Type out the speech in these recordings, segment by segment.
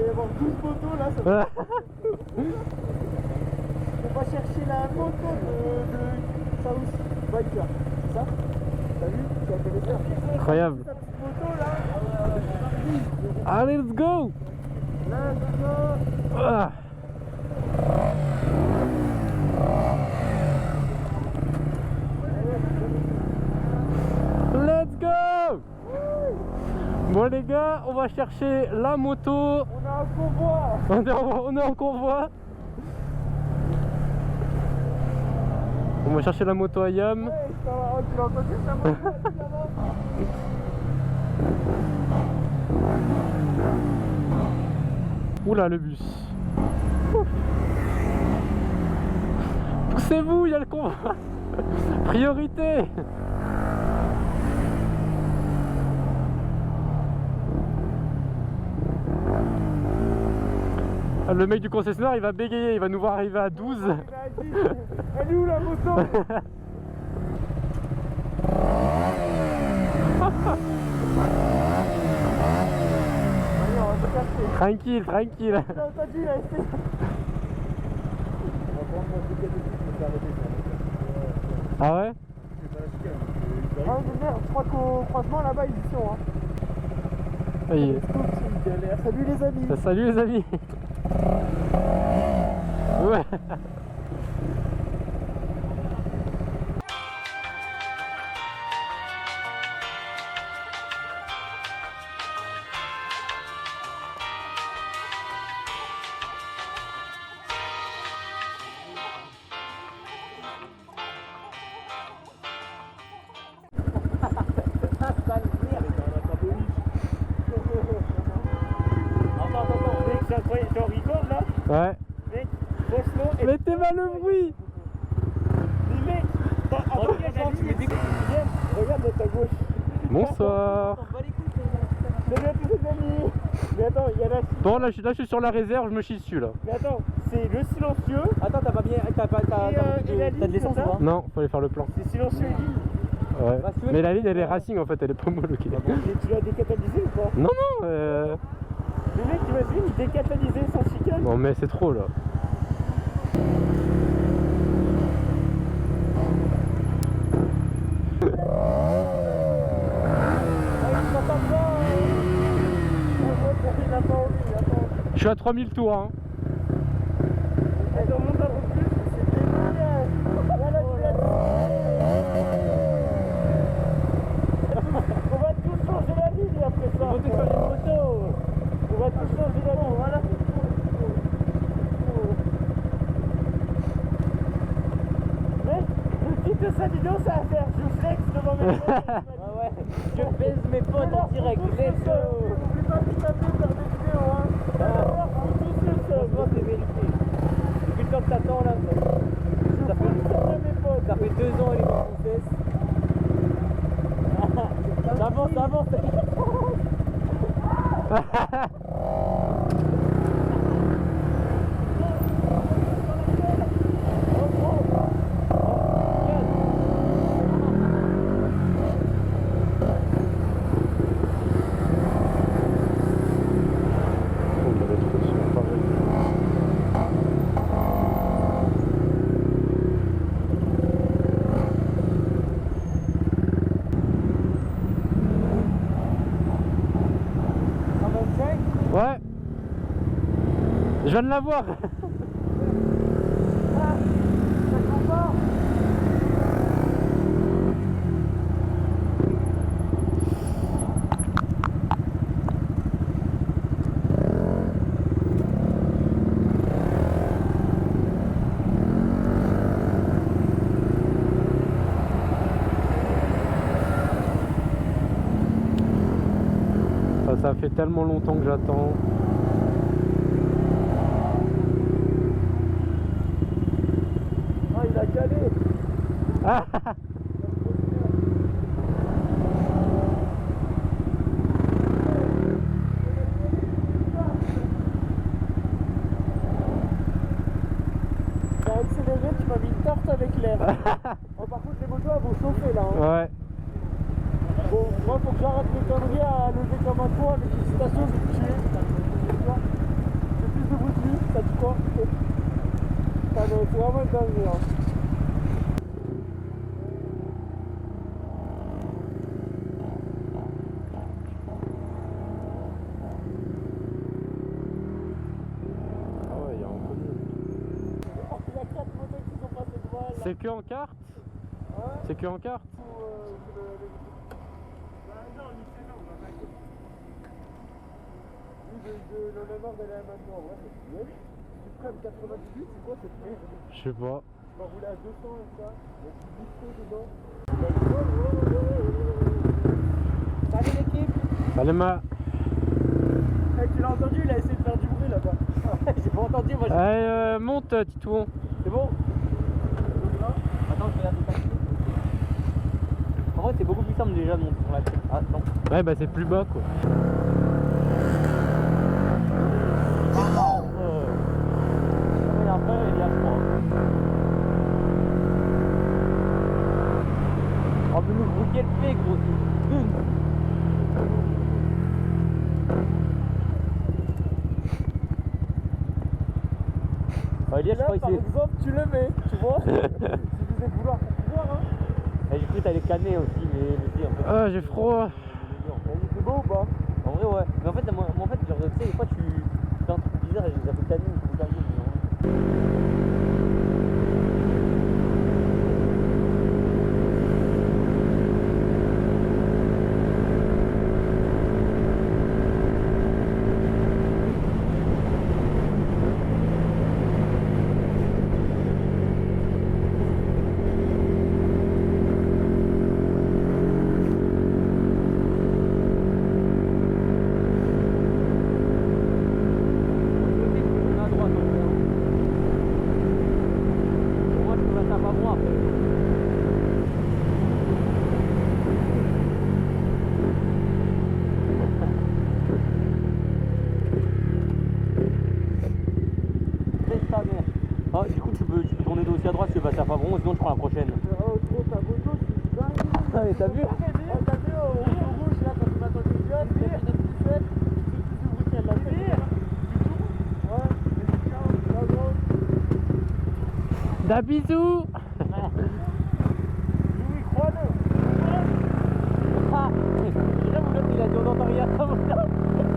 va y avoir 12 motos là. Ça va... On va chercher la moto de South Biker, c'est ça? T'as vu? Tu as connaisseur. Incroyable. Sa petite moto là. Allez, let's go. Let's go. Ah. Let's go. Bon les gars, on va chercher la moto. On a un convoi. On est en convoi. On va chercher la moto à Yam. Ouais, tu l'as entendu ça moto là-bas? Oula le bus. Ouf. Poussez-vous, il y a le convoi. Priorité. Le mec du concessionnaire il va bégayer, il va nous voir arriver à 12. Elle est où la moto? Tranquille, tranquille. T'as entendu là? Ah ouais? Ah merde, je crois qu'au croisement là-bas ils y sont hein. Oui. Salut les amis. Salut les amis. Ouais. Ouais. Mec, franchement... Mettez mal le bruit. Mais mec, regarde à ta gauche. Bonsoir. Salut à tous les amis. Mais attends, il y a la... Bon là je suis sur la réserve, je me chie dessus là. Mais attends, c'est le silencieux. Attends, t'as pas bien. T'as de l'essence ou pas? Non, fallait faire le plan. C'est silencieux et ligne. Ouais. Mais la ligne elle est racing en fait, elle est pas homologuée. Et tu l'as décatalysé ou pas? Non non Le mec imagine, il décatalysé sans chicane. Non mais c'est trop là. Je suis à 3000 tours hein. Elle remonte un peu plus, c'était génial. On va tous changer la ligne après ça. On va tous changer de moto. On va tous changer la ligne, voilà. Mais le titre de sa vidéo, ça va faire je flex devant mes potes. Ah ouais, je baise mes potes en direct, let's go. N'oublie pas de t'appeler faire des vidéos hein. Franchement, c'est vérité. Depuis le temps que t'attends là, ça fait 2 ans elle est dans mon cesse. Ça avance, ça avance. Ouais. Je viens de la voir. Ça fait tellement longtemps que j'attends. Ah, il a calé. Ah. T'as accéléré, tu m'as mis une tarte avec l'air. Oh, par contre, les motos elles vont chauffer là. Hein. Ouais. Bon, moi faut que j'arrête mes conneries à lever comme un con avec une station, je vais me tuer. debout dessus, ça dit quoi? Ça c'est vraiment une dinguerie, hein. Ah ouais, il y a un peu mieux. Il y a 4 motos qui sont passées devant elle là. C'est que en carte? Ouais. C'est que en carte? Bah non, lycée non, on va pas. Lui de l'honneur d'aller à maintenant, ouais, c'est bien. Suprême 98, c'est quoi cette merde? Je sais pas. Je vais rouler à 200 et ça. Il y a du lycée dedans. Salut l'équipe. Allez, ma. Hey, tu l'as entendu, il a essayé de faire du bruit là-bas. J'ai pas entendu, moi. Allez, monte, Titouan. C'est bon? Attends, je regarde ça. En vrai, c'est beaucoup plus simple déjà de monter sur la tête. Ah, non. Ouais, bah c'est plus bas quoi. Et après, il y a 3. Oh, mais nous, gros, quel fait, gros. Elias, je Là, crois par qu'il exemple, tu le mets, tu vois. Si vous êtes vouloir pour pouvoir, hein. j'ai cru que t'allais canner aussi, mais si, en fait. Ah, j'ai froid. C'est beau ou pas? En vrai, ouais. Mais en fait, moi, genre, tu sais, des fois, tu fais un truc bizarre et j'ai appris canner, il faut canner, mais non. Ah, du coup, tu peux tourner aussi à droite si tu veux passer à Favron, sinon je prends la prochaine. Oh, trop, ta moto, c'est dingue. Ah, mais t'as vu? Oh, t'as vu au rouge là, quand tu m'attends du pion, tu fais une poussette, tu ouvres qu'elle l'a fait. Ouais, c'est ciao, ciao, ciao. Da bisous. Louis, crois-le. Ah, je dirais, mon l'autre, il a dit on n'entend rien. Oh, il a mal fait.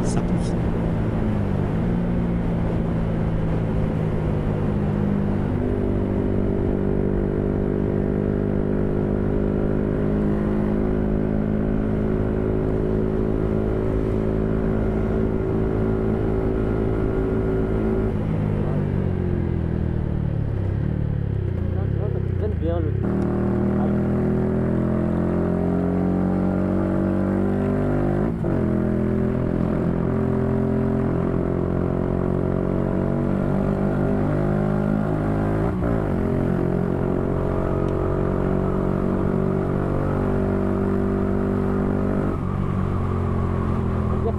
Ça pousse. Bien le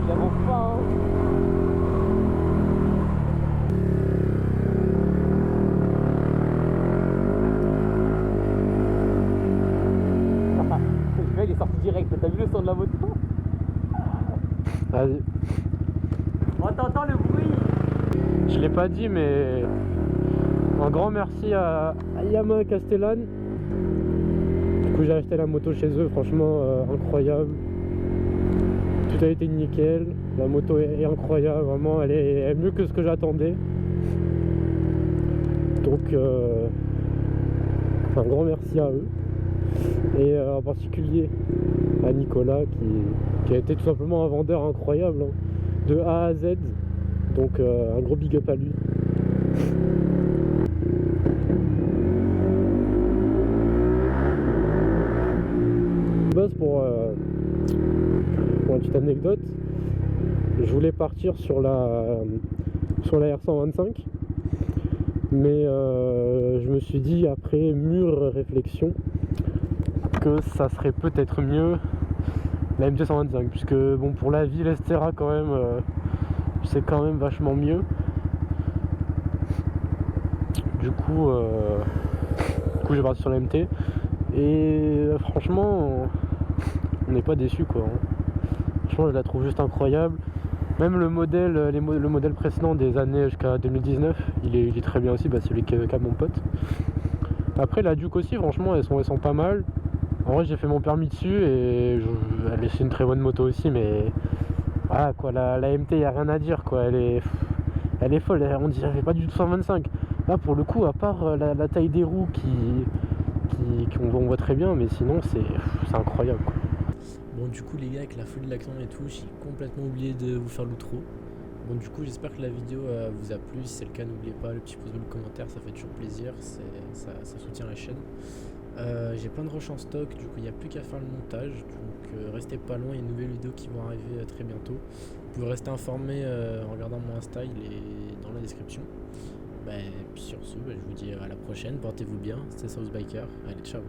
il avance pas, hein. Le gars il est sorti direct, t'as vu le son de la moto? Vas-y. Oh, t'entends le bruit? Je l'ai pas dit, mais un grand merci à Yamaha Castellan. Du coup, j'ai acheté la moto chez eux, franchement incroyable. Tout a été nickel. La moto est incroyable, vraiment, elle est mieux que ce que j'attendais. Donc, un grand merci à eux. Et en particulier à Nicolas qui a été tout simplement un vendeur incroyable, hein, de A à Z. Donc un gros big up à lui. Boss, pour une petite anecdote, je voulais partir sur la R125 Mais je me suis dit après mûre réflexion que ça serait peut-être mieux la MT-125, puisque bon, pour la ville etc quand même c'est quand même vachement mieux. Du coup j'ai parti sur la MT et franchement on n'est pas déçu quoi. Franchement je la trouve juste incroyable. Même le modèle, le modèle précédent des années jusqu'à 2019, il est très bien aussi, bah, celui qu'a mon pote. Après la Duke aussi, franchement elles sont pas mal. En vrai j'ai fait mon permis dessus et c'est une très bonne moto aussi, mais voilà quoi, la MT y a rien à dire quoi, elle est folle, on dirait pas du tout 125. Là pour le coup, à part la taille des roues qu'on voit très bien, mais sinon c'est incroyable quoi. Bon du coup les gars, avec la folie de l'accent et tout, j'ai complètement oublié de vous faire l'outro. Bon du coup j'espère que la vidéo vous a plu. Si c'est le cas, n'oubliez pas le petit pouce bleu, le commentaire, ça fait toujours plaisir, ça soutient la chaîne. J'ai plein de rushs en stock, du coup il n'y a plus qu'à faire le montage, donc restez pas loin, il y a une nouvelle vidéo qui vont arriver très bientôt. Vous pouvez rester informé en regardant mon Insta, il est dans la description. Puis sur ce, je vous dis à la prochaine, portez-vous bien, c'était South Biker, allez ciao.